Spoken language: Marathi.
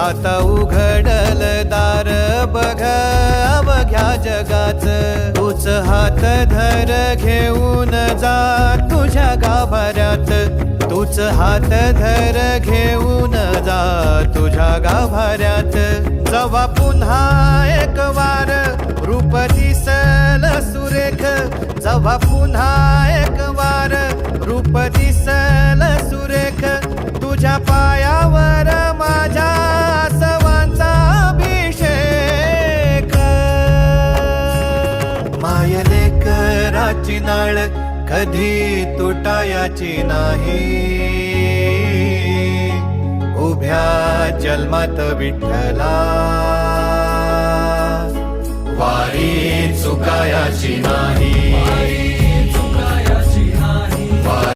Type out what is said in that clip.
आता उघडल दार बघ अवघ्या जगाच तूच हात धर घेऊन जा तुझ्या गाभाऱ्यात तूच हात धर घेऊन जा तुझ्या गाभाऱ्यात जवा पुन्हा एक वार रूप दिसल सुरेख जवा पुन्हा एक वार रूप दिसल सुरेख तुझ्या पायावर माझ्या आसवांचा अभिषेक मायलेकराची नाळ कधी तुटायाची नाही उभ्या जन्मात विठ्ठला वारी चुकायाची नाही.